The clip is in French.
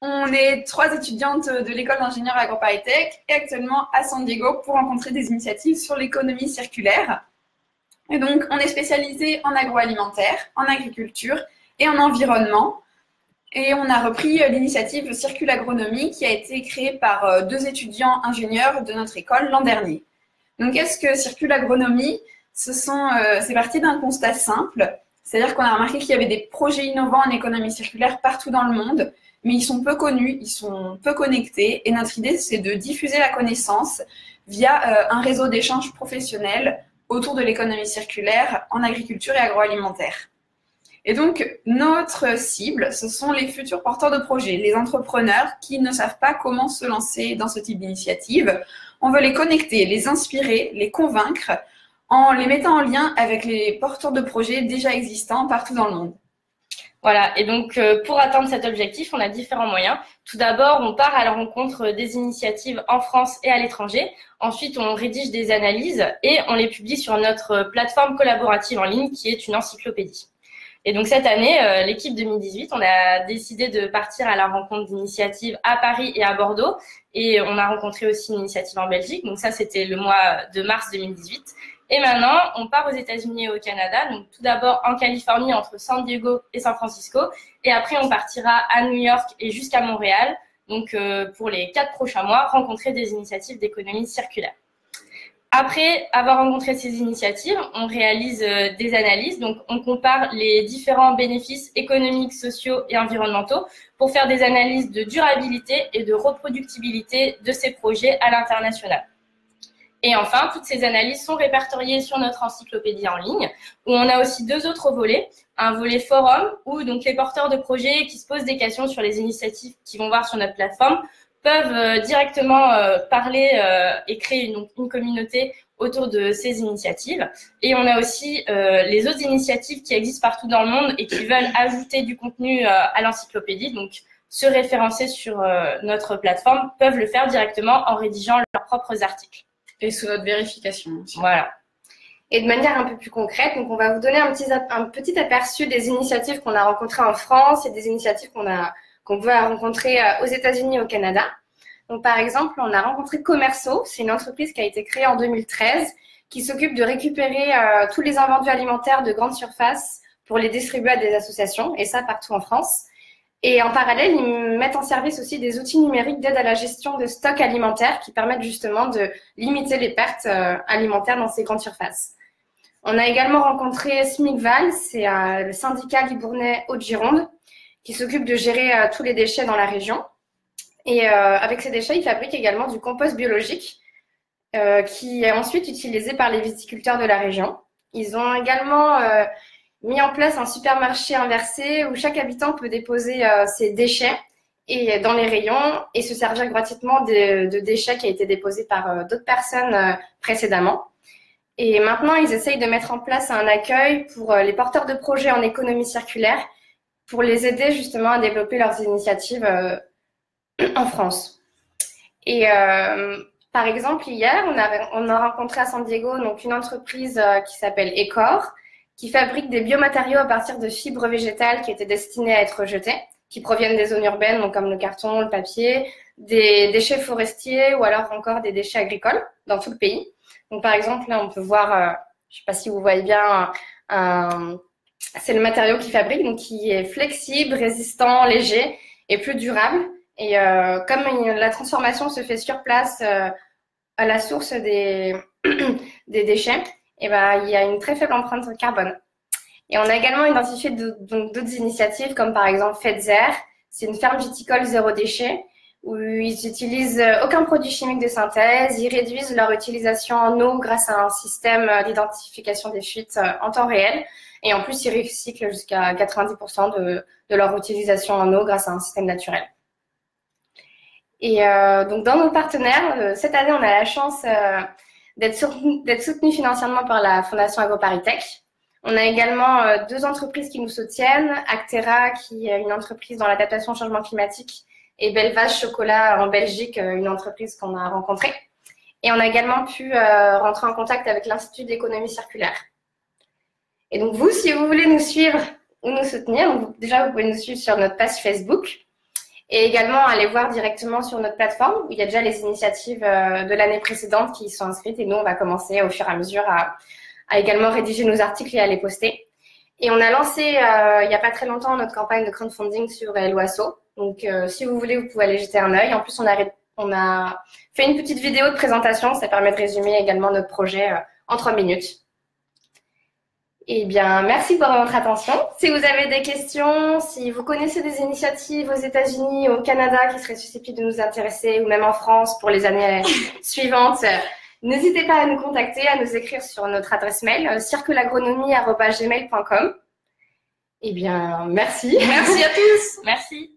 On est trois étudiantes de l'école d'ingénieurs AgroParisTech et actuellement à San Diego pour rencontrer des initiatives sur l'économie circulaire. Et donc, on est spécialisé en agroalimentaire, en agriculture et en environnement. Et on a repris l'initiative Circule Agronomie qui a été créée par deux étudiants ingénieurs de notre école l'an dernier. Donc, qu'est-ce que Circule Agronomie? C'est parti d'un constat simple, c'est-à-dire qu'on a remarqué qu'il y avait des projets innovants en économie circulaire partout dans le monde, mais ils sont peu connus, ils sont peu connectés, et notre idée, c'est de diffuser la connaissance via un réseau d'échanges professionnels autour de l'économie circulaire en agriculture et agroalimentaire. Et donc, notre cible, ce sont les futurs porteurs de projets, les entrepreneurs qui ne savent pas comment se lancer dans ce type d'initiative. On veut les connecter, les inspirer, les convaincre en les mettant en lien avec les porteurs de projets déjà existants partout dans le monde. Voilà, et donc pour atteindre cet objectif, on a différents moyens. Tout d'abord, on part à la rencontre des initiatives en France et à l'étranger. Ensuite, on rédige des analyses et on les publie sur notre plateforme collaborative en ligne qui est une encyclopédie. Et donc cette année, l'équipe 2018, on a décidé de partir à la rencontre d'initiatives à Paris et à Bordeaux. Et on a rencontré aussi une initiative en Belgique. Donc ça, c'était le mois de mars 2018. Et maintenant, on part aux États-Unis et au Canada. Donc tout d'abord en Californie, entre San Diego et San Francisco. Et après, on partira à New York et jusqu'à Montréal. Donc pour les 4 prochains mois, rencontrer des initiatives d'économie circulaire. Après avoir rencontré ces initiatives, on réalise des analyses. Donc, on compare les différents bénéfices économiques, sociaux et environnementaux pour faire des analyses de durabilité et de reproductibilité de ces projets à l'international. Et enfin, toutes ces analyses sont répertoriées sur notre encyclopédie en ligne, où on a aussi 2 autres volets. Un volet forum, où donc les porteurs de projets qui se posent des questions sur les initiatives qu'ils vont voir sur notre plateforme peuvent directement parler et créer une communauté autour de ces initiatives. Et on a aussi les autres initiatives qui existent partout dans le monde et qui veulent ajouter du contenu à l'encyclopédie, donc se référencer sur notre plateforme, peuvent le faire directement en rédigeant leurs propres articles. Et sous notre vérification aussi. Voilà. Et de manière un peu plus concrète, donc on va vous donner un petit aperçu des initiatives qu'on a rencontrées en France et des initiatives qu'on veut rencontrer aux États-Unis et au Canada. Donc, par exemple, on a rencontré Commerceau. C'est une entreprise qui a été créée en 2013 qui s'occupe de récupérer tous les invendus alimentaires de grandes surfaces pour les distribuer à des associations, et ça partout en France. Et en parallèle, ils mettent en service aussi des outils numériques d'aide à la gestion de stocks alimentaires qui permettent justement de limiter les pertes alimentaires dans ces grandes surfaces. On a également rencontré SMICVAL, c'est le syndicat libournais Haute-Gironde, qui s'occupe de gérer tous les déchets dans la région. Et avec ces déchets, ils fabriquent également du compost biologique qui est ensuite utilisé par les viticulteurs de la région. Ils ont également mis en place un supermarché inversé où chaque habitant peut déposer ses déchets dans les rayons et se servir gratuitement de déchets qui a été déposés par d'autres personnes précédemment. Et maintenant, ils essayent de mettre en place un accueil pour les porteurs de projets en économie circulaire pour les aider justement à développer leurs initiatives en France. Et par exemple, hier, on a rencontré à San Diego donc une entreprise qui s'appelle Ecor, qui fabrique des biomatériaux à partir de fibres végétales qui étaient destinées à être jetées, qui proviennent des zones urbaines, donc comme le carton, le papier, des déchets forestiers ou alors encore des déchets agricoles dans tout le pays. Donc, par exemple, là, on peut voir, je ne sais pas si vous voyez bien, c'est le matériau qu'ils fabriquent, donc qui est flexible, résistant, léger et plus durable. Et comme la transformation se fait sur place à la source des déchets, et ben, il y a une très faible empreinte carbone. Et on a également identifié d'autres initiatives, comme par exemple Fedzer, c'est une ferme viticole zéro déchet, où ils n'utilisent aucun produit chimique de synthèse, ils réduisent leur utilisation en eau grâce à un système d'identification des fuites en temps réel, et en plus, ils recyclent jusqu'à 90% de leur utilisation en eau grâce à un système naturel. Et donc, dans nos partenaires, cette année, on a la chance d'être soutenus financièrement par la Fondation AgroParisTech. On a également 2 entreprises qui nous soutiennent, Actera, qui est une entreprise dans l'adaptation au changement climatique, et Belvache Chocolat en Belgique, une entreprise qu'on a rencontrée. Et on a également pu rentrer en contact avec l'Institut d'économie circulaire. Et donc vous, si vous voulez nous suivre ou nous soutenir, donc déjà vous pouvez nous suivre sur notre page Facebook. Et également, aller voir directement sur notre plateforme où il y a déjà les initiatives de l'année précédente qui y sont inscrites. Et nous, on va commencer au fur et à mesure à également rédiger nos articles et à les poster. Et on a lancé, il n'y a pas très longtemps, notre campagne de crowdfunding sur Helloasso. Donc, si vous voulez, vous pouvez aller jeter un œil. En plus, on a fait une petite vidéo de présentation. Ça permet de résumer également notre projet en 3 minutes. Eh bien, merci pour votre attention. Si vous avez des questions, si vous connaissez des initiatives aux États-Unis, au Canada qui seraient susceptibles de nous intéresser, ou même en France pour les années suivantes, n'hésitez pas à nous contacter, à nous écrire sur notre adresse mail circulagronomie@gmail.com. Eh bien, merci. Merci à tous. Merci.